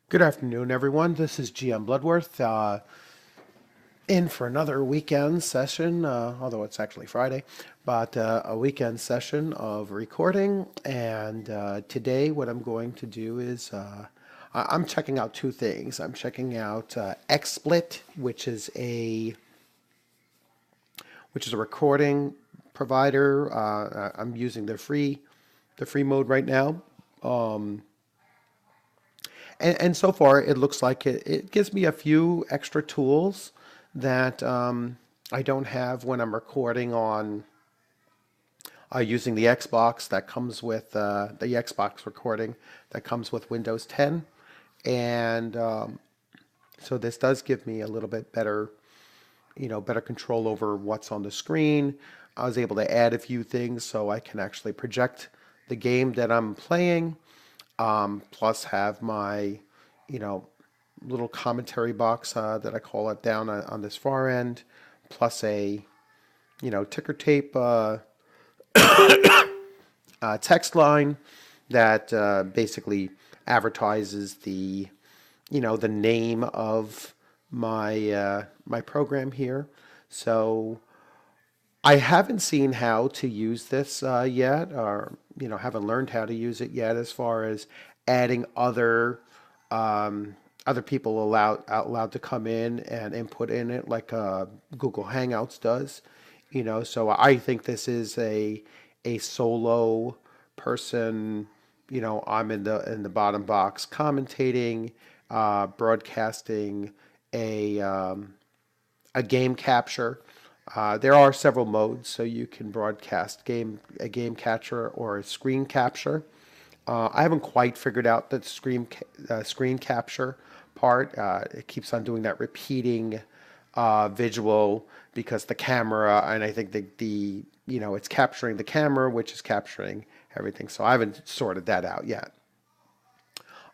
Good afternoon, everyone. This is GM Bloodworth, in for another weekend session, although it's actually Friday, but a weekend session of recording. And today, what I'm going to do is I'm checking out two things. I'm checking out Xsplit, which is a recording provider. I'm using the free mode right now. And so far, it looks like it gives me a few extra tools that I don't have when I'm recording on using the Xbox that comes with the Xbox recording that comes with Windows 10. And so this does give me a little bit better, better control over what's on the screen. I was able to add a few things so I can actually project the game that I'm playing, plus have my, you know, little commentary box that I call it down on this far end, plus a, ticker tape text line that basically advertises the name of my program here. So I haven't seen how to use this yet, or haven't learned how to use it yet, as far as adding other people allowed to come in and input in it, like Google Hangouts does. So I think this is a solo person. I'm in the bottom box commentating, broadcasting a a game capture. There are several modes, so you can broadcast a game capture or a screen capture. I haven't quite figured out the screen capture part. It keeps on doing that repeating visual because the camera, and I think the it's capturing the camera, which is capturing everything. So I haven't sorted that out yet.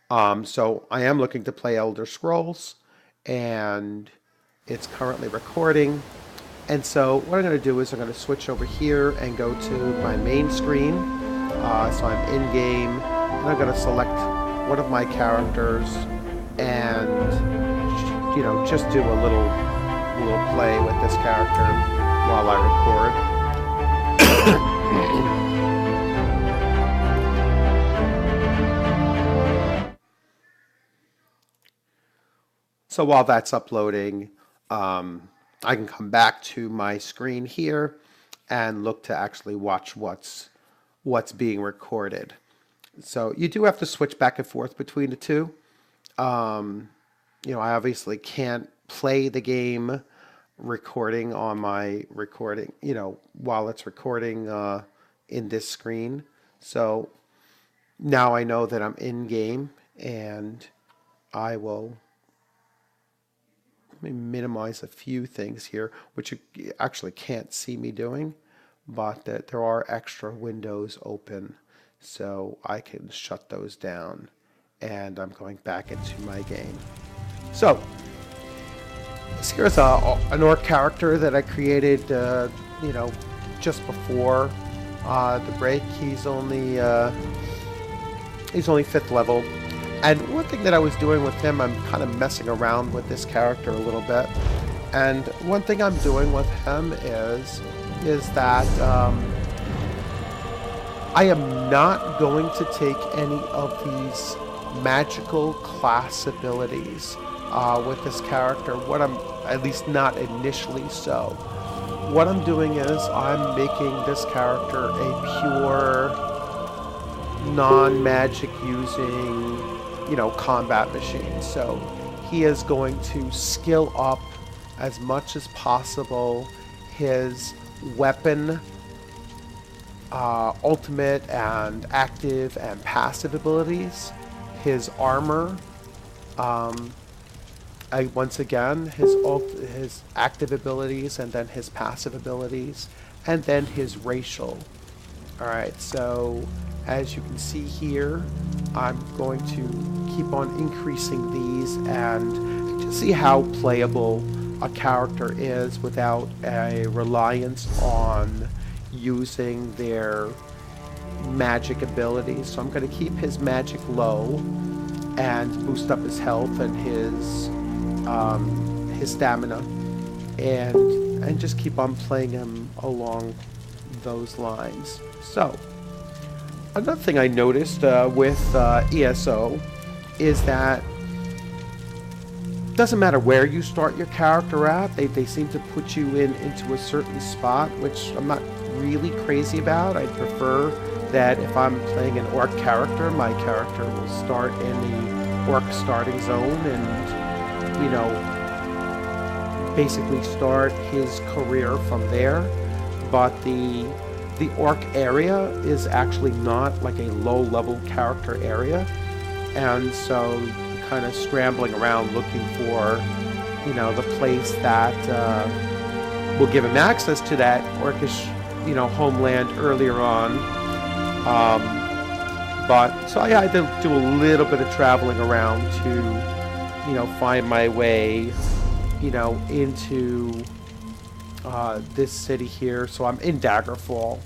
So I am looking to play Elder Scrolls, and it's currently recording. And so what I'm going to do is I'm going to switch over here and go to my main screen. So I'm in game, and I'm going to select one of my characters, and just do a little play with this character while I record. So while that's uploading, I can come back to my screen here and look to actually watch what's being recorded. So you do have to switch back and forth between the two. I obviously can't play the game recording on my recording, while it's recording in this screen. So now I know that I'm in game, and I will, let me minimize a few things here, which you actually can't see me doing, but that there are extra windows open, so I can shut those down. And I'm going back into my game. So here's an orc character that I created, just before the break. He's only 5th level. And one thing that I was doing with him, I'm kind of messing around with this character a little bit. And one thing I'm doing with him is that I am not going to take any of these magical class abilities with this character. At least not initially so. What I'm doing is I'm making this character a pure non-magic using, combat machine. So he is going to skill up as much as possible his weapon, ultimate and active and passive abilities, his armor, once again his active abilities, and then his passive abilities, and then his racial. All right, so as you can see here, I'm going to keep on increasing these and to see how playable a character is without a reliance on using their magic abilities. So I'm going to keep his magic low, and boost up his health and his stamina, and just keep on playing him along those lines. So another thing I noticed with ESO is that doesn't matter where you start your character at, they seem to put you into a certain spot, which I'm not really crazy about. I prefer that if I'm playing an orc character, my character will start in the orc starting zone and, you know, basically start his career from there. But the orc area is actually not like a low-level character area, and so kind of scrambling around looking for, you know, the place that will give him access to that orcish, you know, homeland earlier on. But so I had to do a little bit of traveling around to, you know, find my way, you know, into this city here. So I'm in Daggerfall,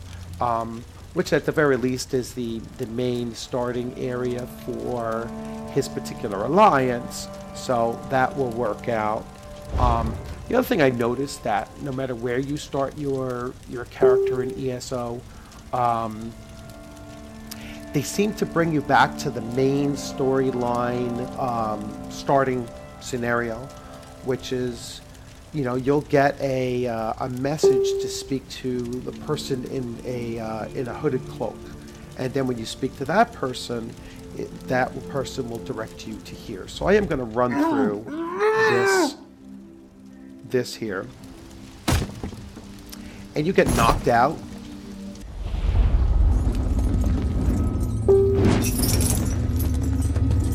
which at the very least is the main starting area for his particular alliance, so that will work out. The other thing I noticed that no matter where you start your character in ESO, they seem to bring you back to the main storyline starting scenario, which is, you know, you'll get a message to speak to the person in a hooded cloak, and then when you speak to that person, that person will direct you to here. So I am going to run through this here, and you get knocked out.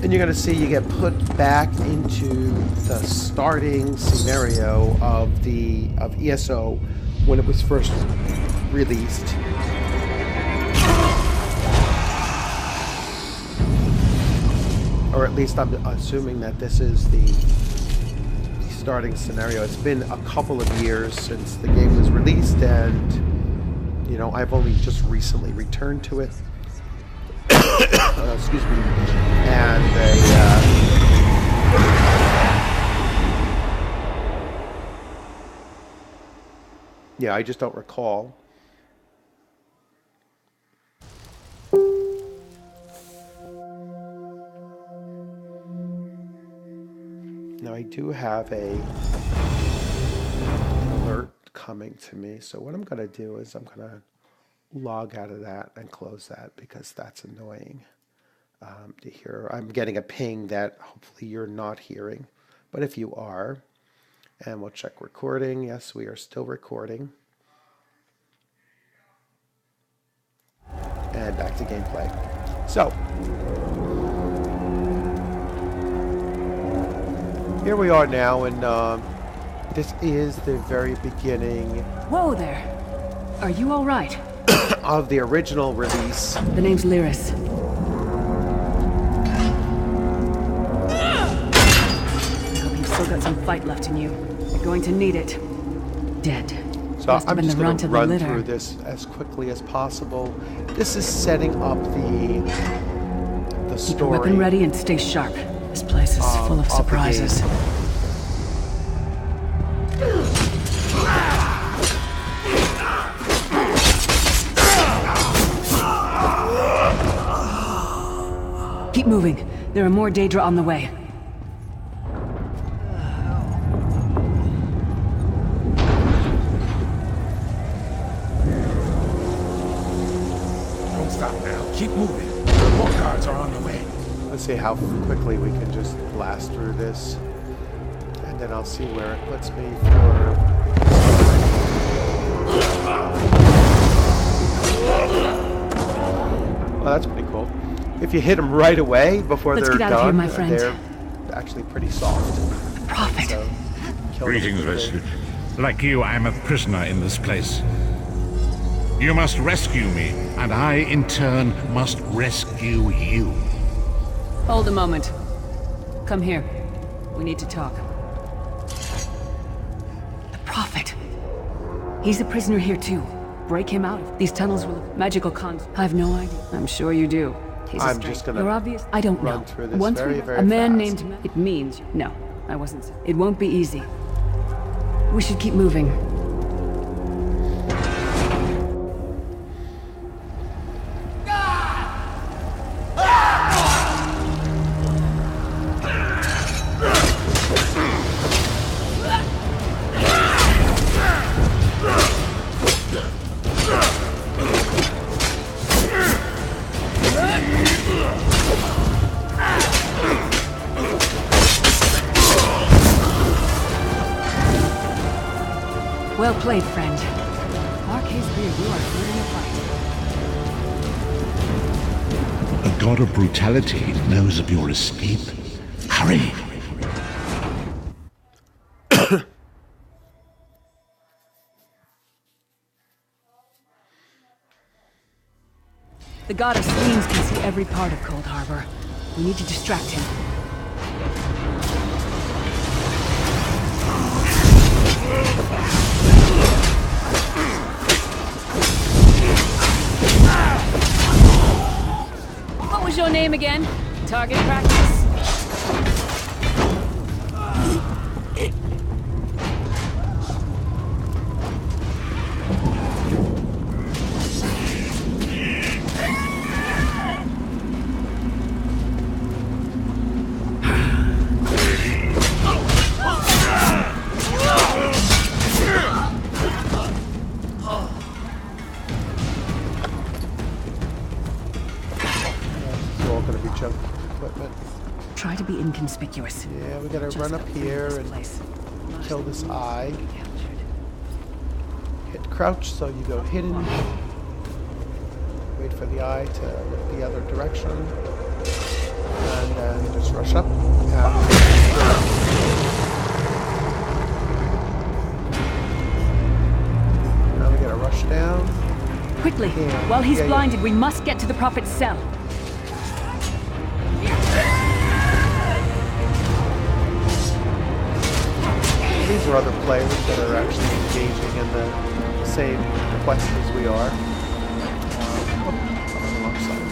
And you're going to see you get put back into the starting scenario of ESO when it was first released. Or at least I'm assuming that this is the starting scenario. It's been a couple of years since the game was released, and, you know, I've only just recently returned to it. Excuse me. And yeah, I just don't recall. Now I do have an alert coming to me, so what I'm going to do is I'm going to log out of that and close that, because that's annoying to hear. I'm getting a ping that hopefully you're not hearing, but if you are, and we'll check recording. Yes, we are still recording. And back to gameplay. So here we are now, and this is the very beginning. Whoa there. Are you all right? Of the original release. The name's Lyris. I hope you've still got some fight left in you. You're going to need it. Dead. So I'm just going to run through this as quickly as possible. This is setting up the story. Keep your weapon ready and stay sharp. This place is full of surprises. Keep moving. There are more Daedra on the way. Don't stop now. Keep moving. More guards are on the way. Let's see how quickly we can just blast through this. And then I'll see where it puts me for... Well, that's pretty cool. If you hit them right away before they're done, my friend. They're actually pretty soft. The Prophet. So, Greetings, Xsplit. Like you, I'm a prisoner in this place. You must rescue me, and I, in turn, must rescue you. Hold a moment. Come here. We need to talk. The Prophet. He's a prisoner here too. Break him out. These tunnels will have magical cons. I have no idea. I'm sure you do. He's I'm a just stranger. gonna You're obvious. I don't run know. through this Once very, we very a man fast. named it means no. I wasn't. It won't be easy. We should keep moving. Well played, friend. Marquez Beer, you are learning a fight. A god of brutality knows of your escape. Hurry! The god of screams can see every part of Cold Harbor. We need to distract him. What was your name again? Target practice? It's all gonna be junk equipment. Try to be inconspicuous. Yeah, we gotta Just run up avoid here this and place. kill this eye. Captured. Hit crouch so you go hidden. Wait for the eye to look the other direction. And then just rush up. Now we gotta rush down. Quickly, Yeah, while he's yeah, yeah. blinded, we must get to the Prophet's cell. These are other players that are actually engaging in the same quest as we are. On the wrong side.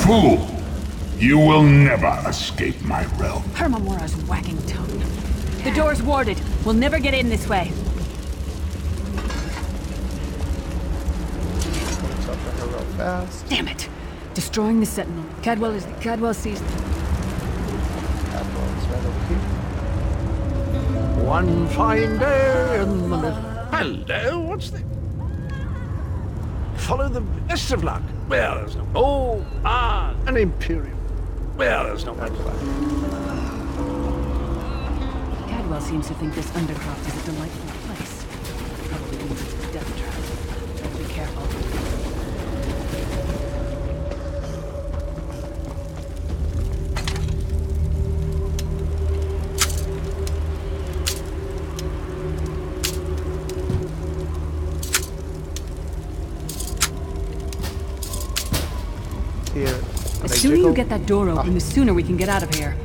Fool! You will never escape my realm. Hermamora's wagging tongue. The door's warded. We'll never get in this way. Comes up to her real fast. Damn it! Destroying the Sentinel. Cadwell sees. Admiral is right over here. One fine day in the middle. Hello, what's the... Follow the best of luck. Well, there's no... Oh, an Imperial. Well, there's no... Cadwell seems to think this Undercroft is a delightful place. Probably means it's a death trap. Better be careful. Here. The sooner you get that door open, the sooner we can get out of here.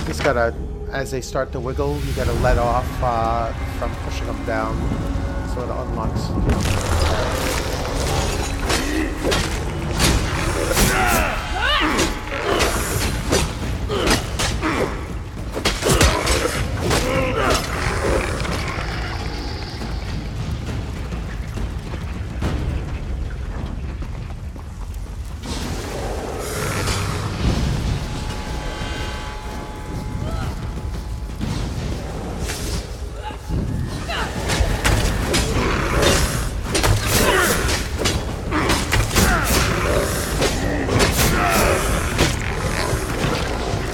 Just gotta, as they start to wiggle, you gotta let off from pushing them down, so it unlocks.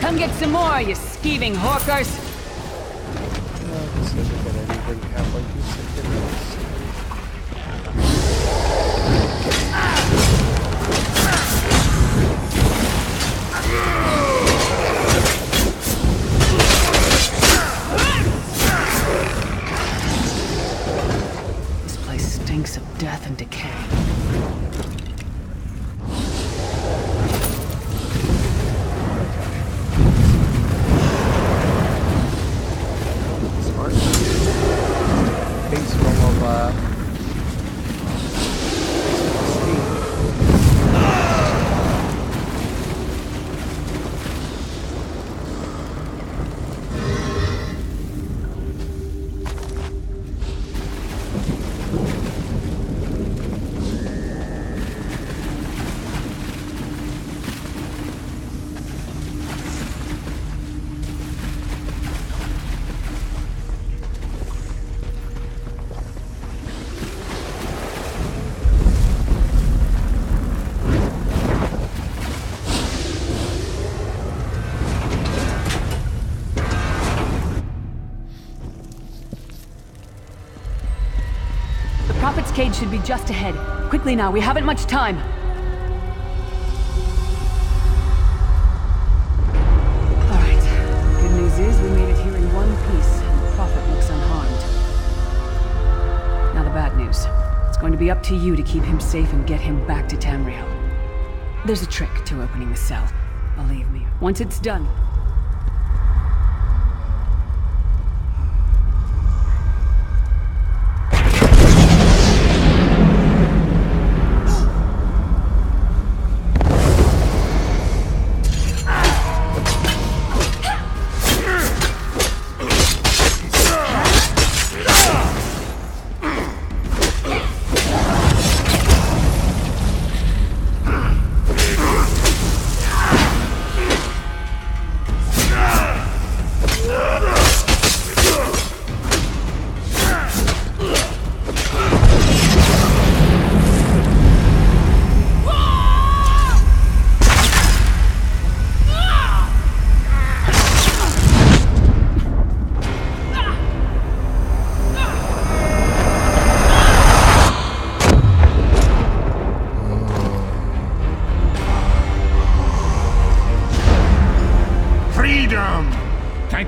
Come get some more, you skeeving hawkers! This doesn't get anything halfway decent, it is. This place stinks of death and decay. Next cage should be just ahead. Quickly now, we haven't much time. Alright. Good news is we made it here in one piece, and the Prophet looks unharmed. Now the bad news. It's going to be up to you to keep him safe and get him back to Tamriel. There's a trick to opening the cell. Believe me. Once it's done,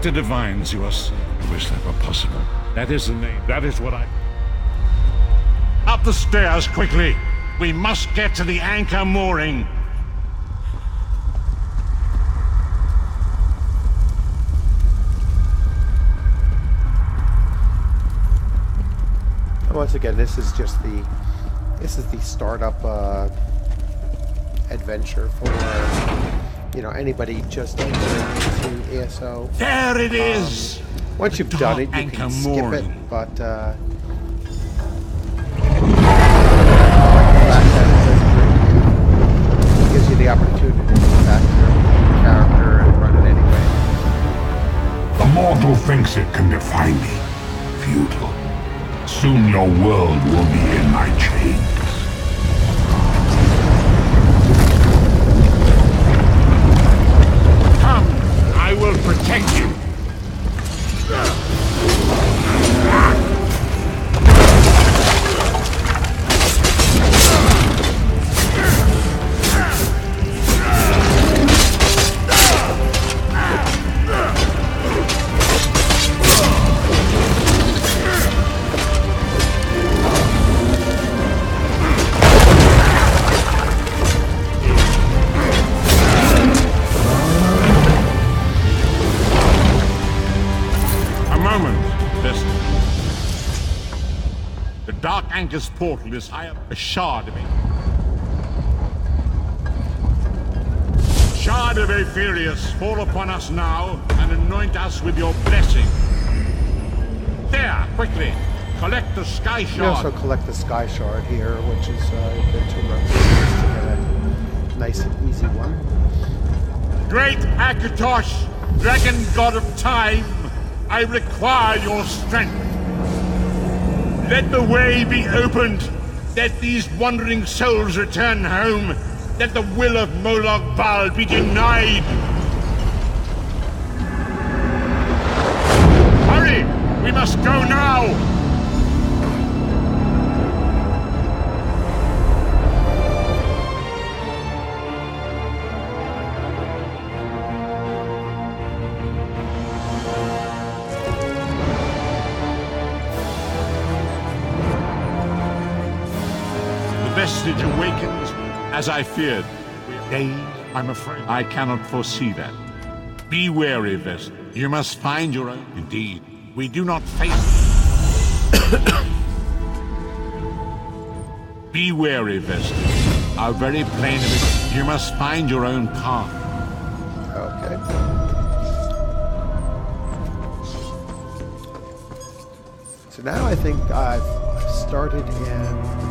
The divines, you are. I wish that were possible. That is the name. That is what I. Up the stairs, quickly! We must get to the anchor mooring. Once again, this is the startup adventure for anybody just entering into ESO. There it is! Once you've done it, you can skip it, but it gives you the opportunity to get back to your character and run it anyway. The mortal thinks it can defy me. Futile. Soon your world will be in my chains. I will protect you. Dark Anchor's portal is high up a shard of it. Shard of Aetherius, fall upon us now and anoint us with your blessing. There, quickly, collect the Sky Shard. You also collect the Sky Shard here, which is good to get a nice and easy one. Great Akatosh, Dragon God of Time, I require your strength. Let the way be opened. Let these wandering souls return home. Let the will of Moloch Val be denied. Hurry! We must go now! Vestige awakens, as I feared. Dave, I'm afraid I cannot foresee that. Be wary, Vestige. You must find your own. Indeed, we do not face. Be wary, Vestige. Our very plane of it. You must find your own path. Okay. So now I think I've started in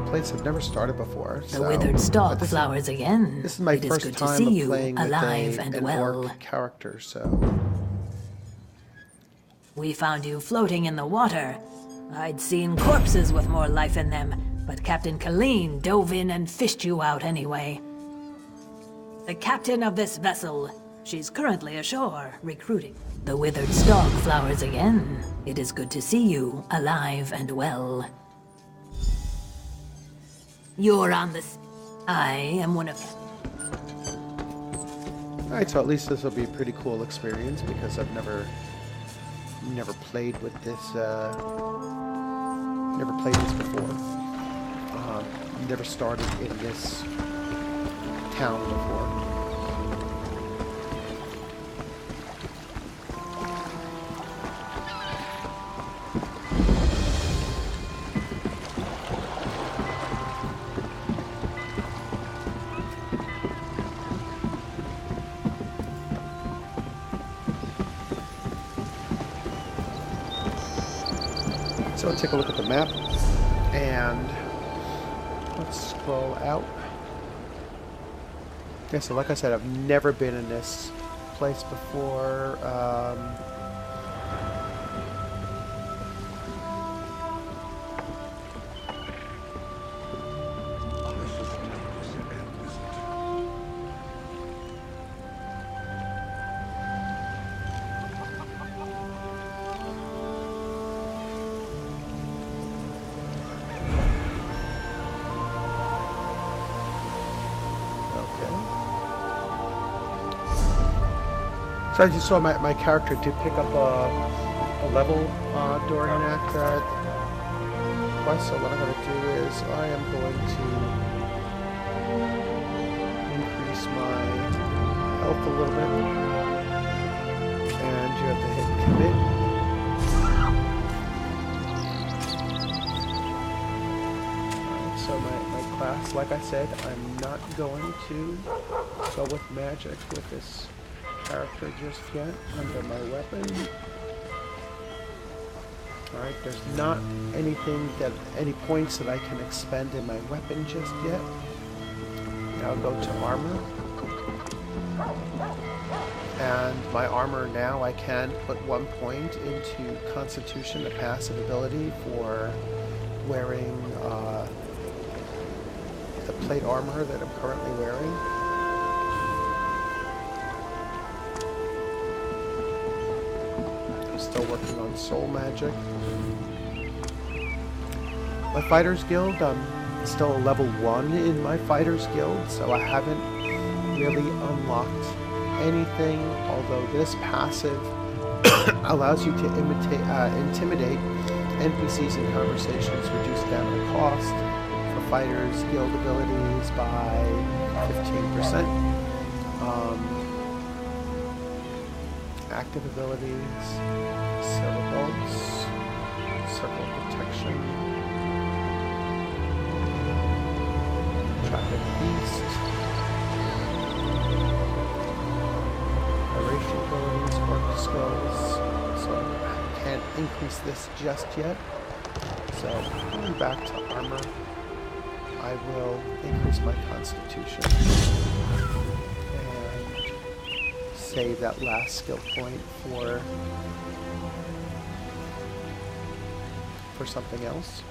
place I've never started before. The withered stalk flowers again. This is my first time of playing with an orc character, so... We found you floating in the water. I'd seen corpses with more life in them, but Captain Colleen dove in and fished you out anyway. The captain of this vessel. She's currently ashore, recruiting. The withered stalk flowers again. It is good to see you, alive and well. You're on the... I am one of... Alright, so at least this will be a pretty cool experience because I've never played with this, never played this before. Never started in this town before. So take a look at the map, and let's scroll out. Yeah, so like I said, I've never been in this place before. So as you saw, my character did pick up a level during that quest. So what I'm going to do is I am going to increase my health a little bit. And you have to hit commit. So my class, like I said, I'm not going to go with magic with this character just yet. Under my weapon. Alright, there's not any points that I can expend in my weapon just yet. Now I'll go to armor. And my armor now I can put 1 point into Constitution, a passive ability for wearing the plate armor that I'm currently wearing. Still working on soul magic. My Fighter's Guild, I'm still a level 1 in my Fighter's Guild, so I haven't really unlocked anything, although this passive allows you to intimidate NPCs in conversations, reduce stamina cost for Fighter's Guild abilities by 15%. Active abilities, Silver Bolts, Circle of Protection, Traffic Beast, Narration abilities, Orc Skulls. So I can't increase this just yet. So going back to armor, I will increase my Constitution. Save that last skill point for something else.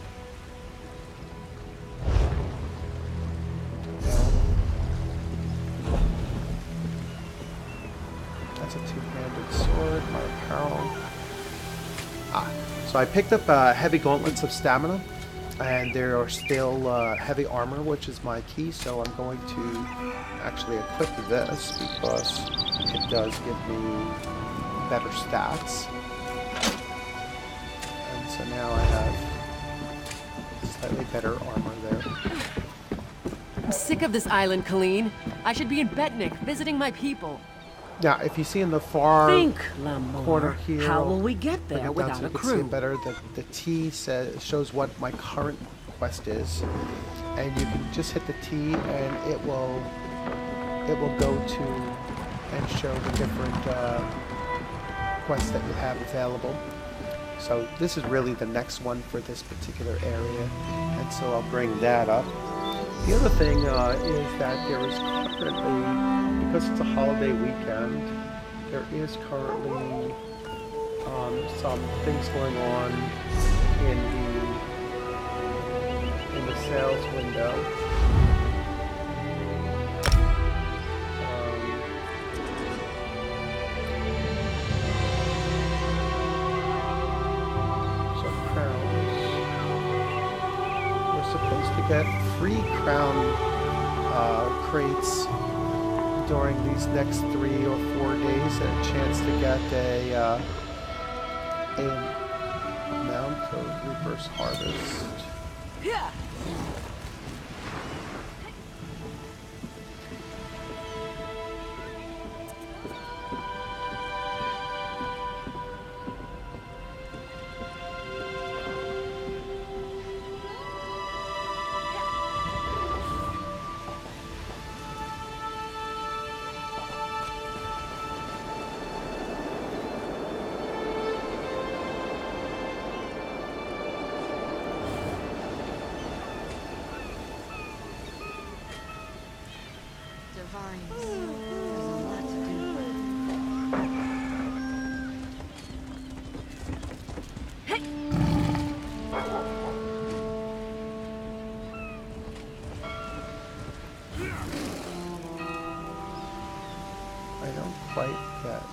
That's a two-handed sword, my apparel. So I picked up heavy gauntlets of stamina, and there are still heavy armor, which is my key, so I'm going to actually equip this because it does give me better stats. And so now I have slightly better armor there. I'm sick of this island, Colleen. I should be in Betnik, visiting my people. Now, if you see in the far corner here, how will we get there without a crew? See it better. The T shows what my current quest is, and you can just hit the T, and it will go to and show the different quests that you have available. So this is really the next one for this particular area, and so I'll bring that up. The other thing is that there is currently, because it's a holiday weekend, there is currently some things going on in the sales window. So crowns. We're supposed to get free crown crates during these next 3 or 4 days, and a chance to get a Mount of Reaper's Harvest. Yeah. I don't quite get.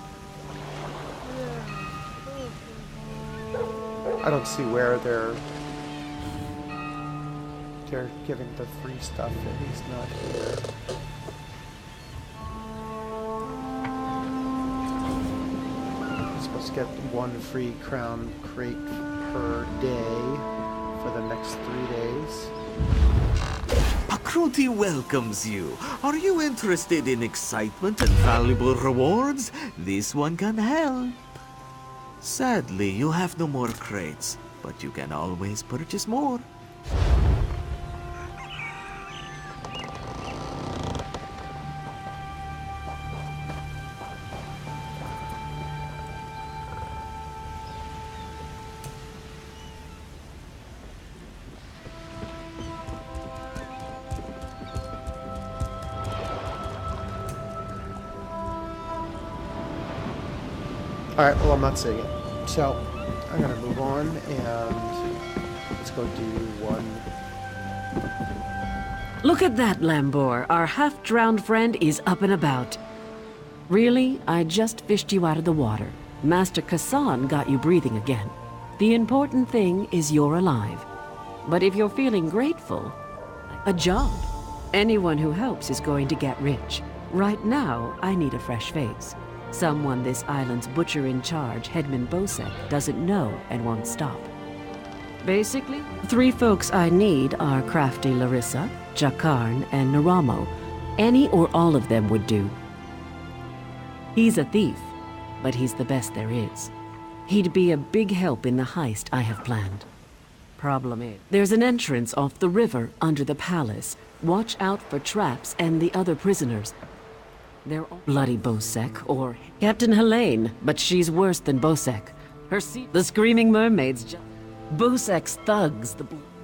I don't see where they're giving the free stuff, and he's not here. You're supposed to get 1 free crown crate per day for the next 3 days. Akruti welcomes you. Are you interested in excitement and valuable rewards? This one can help. Sadly, you have no more crates, but you can always purchase more. Alright, well, I'm not seeing it. So, I'm gonna move on, and let's go do one. Look at that, Lambor. Our half-drowned friend is up and about. Really? I just fished you out of the water. Master Kassan got you breathing again. The important thing is you're alive. But if you're feeling grateful, a job. Anyone who helps is going to get rich. Right now, I need a fresh face. Someone this island's butcher-in-charge, Headman Bosek, doesn't know and won't stop. Basically, 3 folks I need are crafty Larissa, Jakarn, and Naramo. Any or all of them would do. He's a thief, but he's the best there is. He'd be a big help in the heist I have planned. Problem is, there's an entrance off the river under the palace. Watch out for traps and the other prisoners. They're all bloody Bosek, or Captain Helene, but she's worse than Bosek. The Screaming Mermaids Bosek's thugs,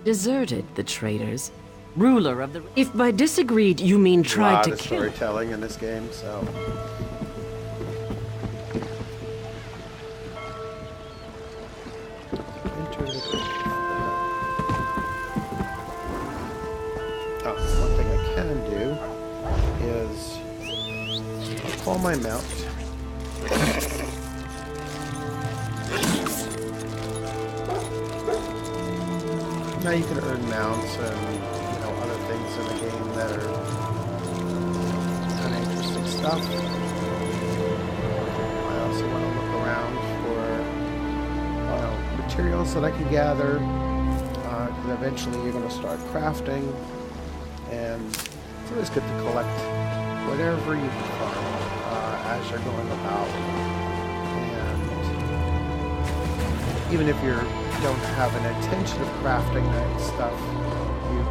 deserted the traitors. Ruler of the... If by disagreed you mean tried to kill... A lot of storytelling in this game, so... Oh, one thing I can do is... call my mount. Now you can earn mounts and, you know, other things in the game that are kind of interesting stuff. I also want to look around for, you know, materials that I can gather, because eventually you're going to start crafting, and it's always good to collect whatever you can find as you're going about. And even if you don't have an intention of crafting that stuff, you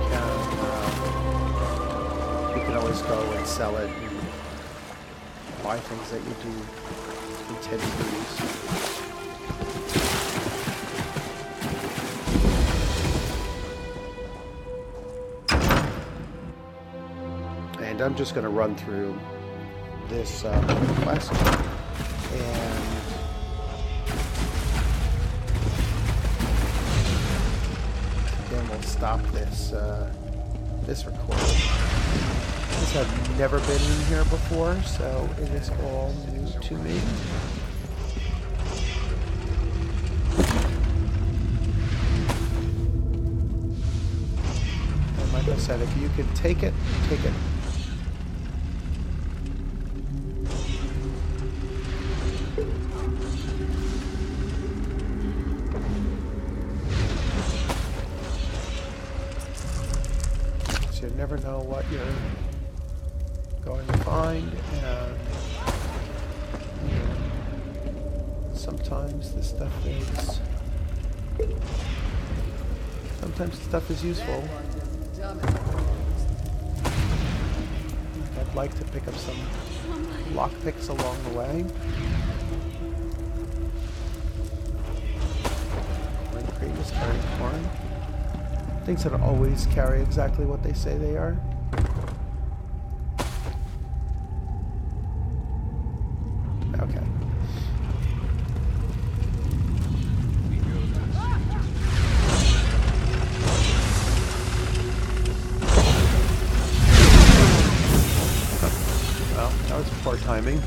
can always go and sell it and buy things that you do intend to use. And I'm just going to run through this quest, and then we'll stop this this recording. Since I've never been in here before, so it is all new to me. And like I said, said, if you can take it, take it. So you never know what you're going to find, and you know, sometimes the stuff is useful. I'd like to pick up some lockpicks along the way. Corn crate is carrying corn. Things that always carry exactly what they say they are. Okay. Well, that was poor timing.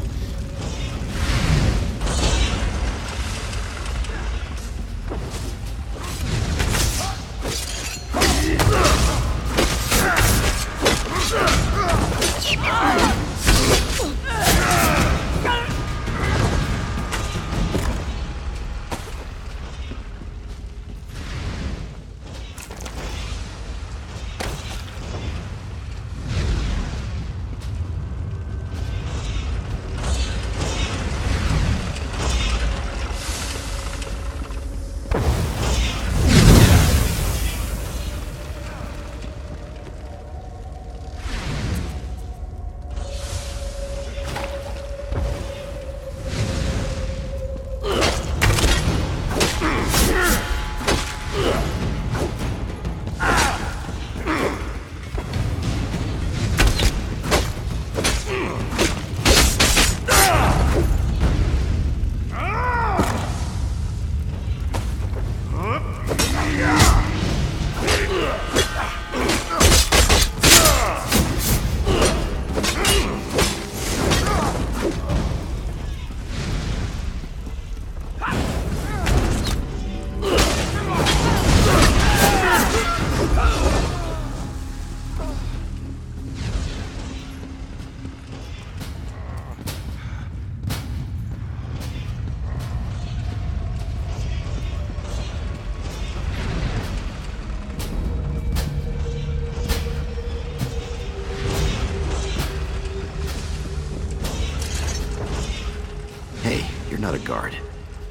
Not a guard.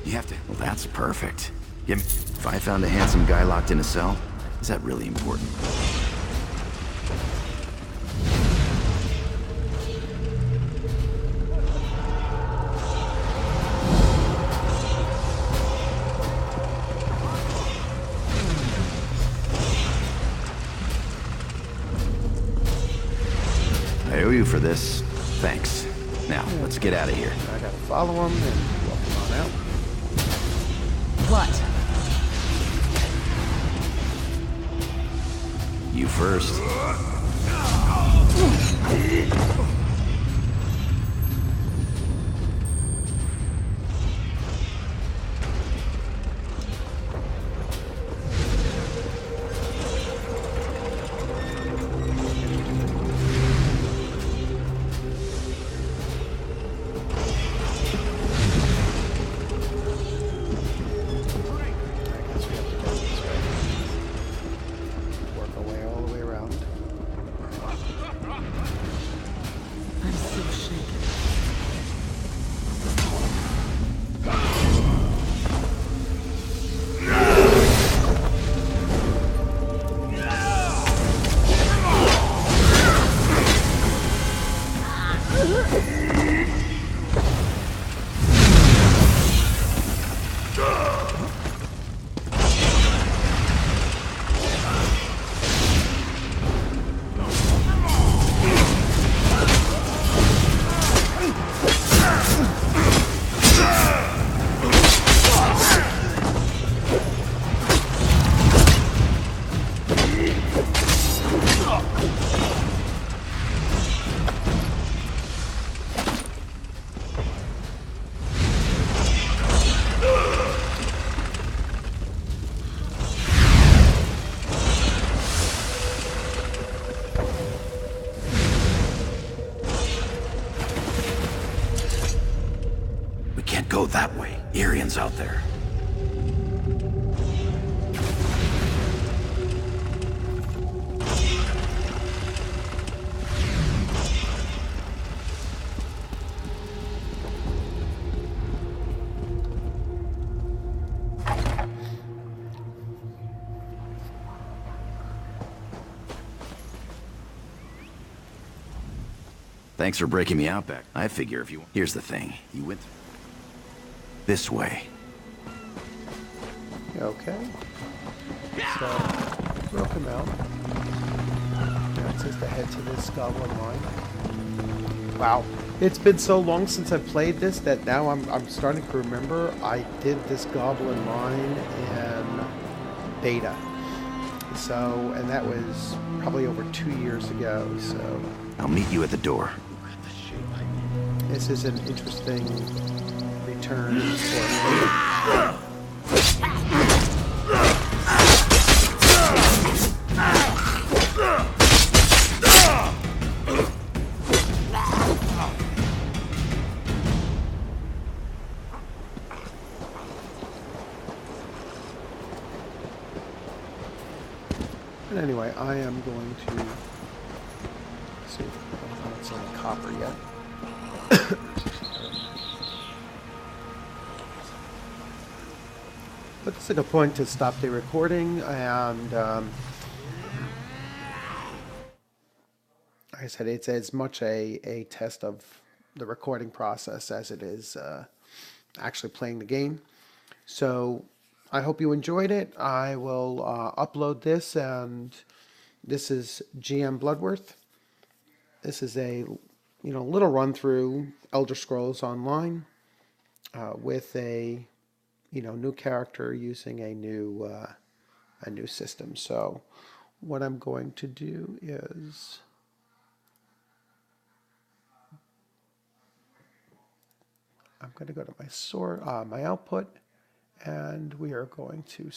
You have to... Well, that's perfect. If I found a handsome guy locked in a cell, is that really important? I owe you for this. Thanks. Now, let's get out of here. I gotta follow him and walk him on out. What? You first. can't go that way. Arian's out there. Thanks for breaking me out back. I figure if you... Here's the thing. You went this way. Okay. So, broke him out. Now it says to head to this goblin mine. Wow. It's been so long since I've played this that now I'm starting to remember I did this goblin mine in beta. So, and that was probably over 2 years ago, so... I'll meet you at the door. This is an interesting return for me. But anyway, I am going to see if I don't see any copper yet. But this is a good point to stop the recording, and like I said, it's as much a test of the recording process as it is actually playing the game. So I hope you enjoyed it. I will upload this, and this is GM Bloodworth. This is a little run through Elder Scrolls Online with a new character using a new system. So what I'm going to do is I'm going to go to my output, and we are going to